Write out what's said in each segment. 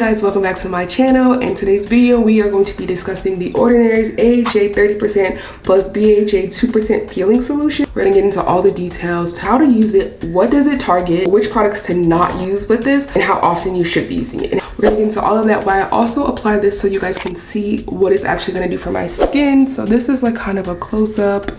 Guys, welcome back to my channel. In today's video we are going to be discussing the Ordinary's AHA 30% plus BHA 2% peeling solution. We're gonna get into all the details, how to use it, what does it target, which products to not use with this, and how often you should be using it. And we're gonna get into all of that, why I also apply this so you guys can see what it's actually gonna do for my skin. So this is like kind of a close-up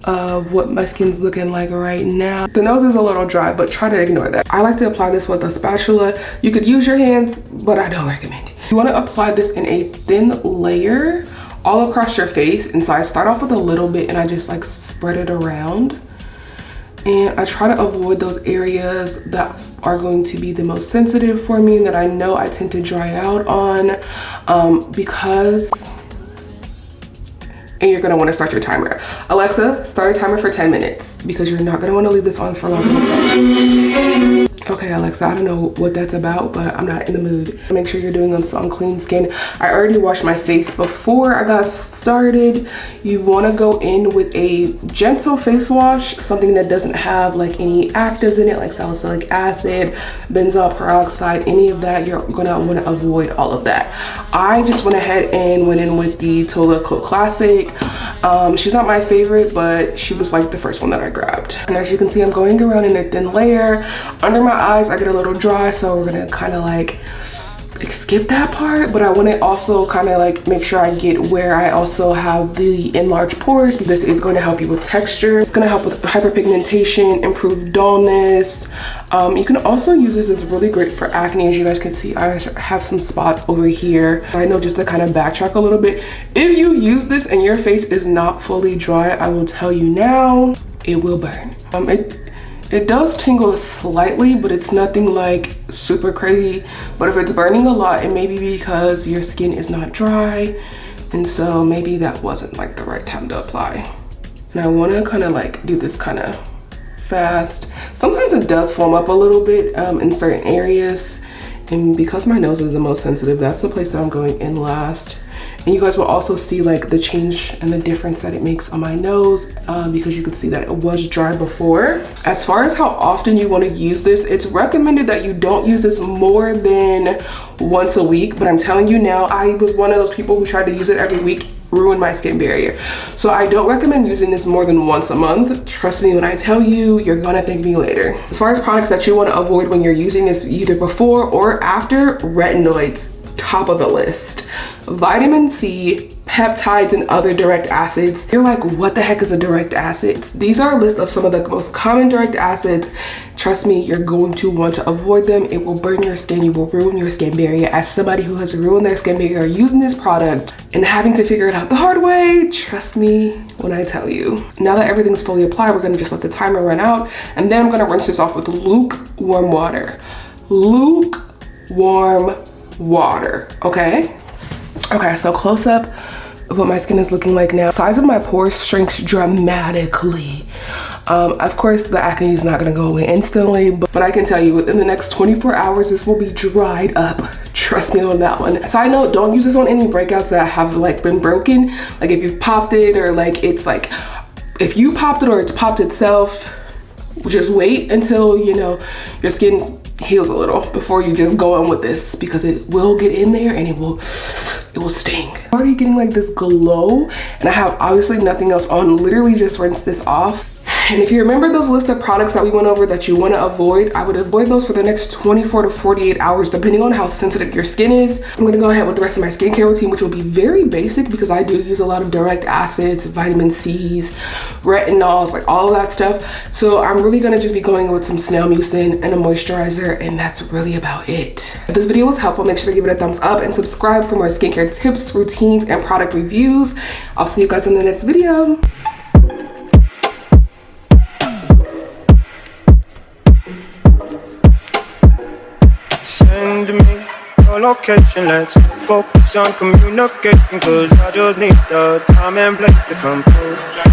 of what my skin's looking like right now. The nose is a little dry, but try to ignore that. I like to apply this with a spatula. You could use your hands, but I don't recommend it. You want to apply this in a thin layer all across your face. And so I start off with a little bit and I just like spread it around. And I try to avoid those areas that are going to be the most sensitive for me, that I know I tend to dry out on because... And you're gonna wanna start your timer. Alexa, start a timer for 10 minutes because you're not gonna wanna leave this on for longer than 10. Okay, Alexa, I don't know what that's about, but I'm not in the mood. Make sure you're doing this on clean skin. I already washed my face before I got started. You wanna go in with a gentle face wash, something that doesn't have like any actives in it, like salicylic acid, benzoyl peroxide, any of that. You're gonna wanna avoid all of that. I just went ahead and went in with the Tula Classic. She's not my favorite, but she was like the first one that I grabbed. And as you can see, I'm going around in a thin layer. Under my eyes, I get a little dry, so we're gonna kind of like skip that part, but I want to also kind of like make sure I get where I also have the enlarged pores. This is going to help you with texture. It's going to help with hyperpigmentation, improve dullness. You can also use this, as really great for acne. As you guys can see, I have some spots over here. I know, just to kind of backtrack a little bit, if you use this and your face is not fully dry, I will tell you now, it will burn. It does tingle slightly, but it's nothing like super crazy. But if it's burning a lot, it may be because your skin is not dry, and so maybe that wasn't like the right time to apply. And I want to kind of like do this kind of fast. Sometimes it does foam up a little bit in certain areas, and because my nose is the most sensitive, that's the place that I'm going in last. And you guys will also see like the change and the difference that it makes on my nose because you can see that it was dry before. As far as how often you want to use this, it's recommended that you don't use this more than once a week. But I'm telling you now, I was one of those people who tried to use it every week, ruined my skin barrier. So I don't recommend using this more than once a month. Trust me when I tell you, you're gonna thank me later. As far as products that you want to avoid when you're using this, either before or after, retinoids, top of the list. Vitamin C, peptides, and other direct acids. You're like, what the heck is a direct acid? These are a list of some of the most common direct acids. Trust me, you're going to want to avoid them. It will burn your skin, you will ruin your skin barrier. As somebody who has ruined their skin barrier using this product and having to figure it out the hard way, trust me when I tell you. Now that everything's fully applied, we're gonna just let the timer run out, and then I'm gonna rinse this off with lukewarm water. Lukewarm water, okay? Okay, so close up of what my skin is looking like now. Size of my pores shrinks dramatically. Of course, the acne is not gonna go away instantly, but I can tell you within the next 24 hours, this will be dried up. Trust me on that one. Side note, don't use this on any breakouts that have like been broken. Like if you've popped it, or like it's like, if you popped it or it's popped itself, just wait until, you know, your skin heals a little before you just go on with this, because it will get in there and it will sting. I'm already getting like this glow, and I have obviously nothing else on. Literally just rinse this off. And if you remember those list of products that we went over that you want to avoid, I would avoid those for the next 24 to 48 hours, depending on how sensitive your skin is. I'm going to go ahead with the rest of my skincare routine, which will be very basic because I do use a lot of direct acids, vitamin C's, retinols, like all of that stuff. So I'm really going to just be going with some snail mucin and a moisturizer, and that's really about it. If this video was helpful, make sure to give it a thumbs up and subscribe for more skincare tips, routines, and product reviews. I'll see you guys in the next video. Send me your location, let's focus on communicating, cause I just need the time and place to compose.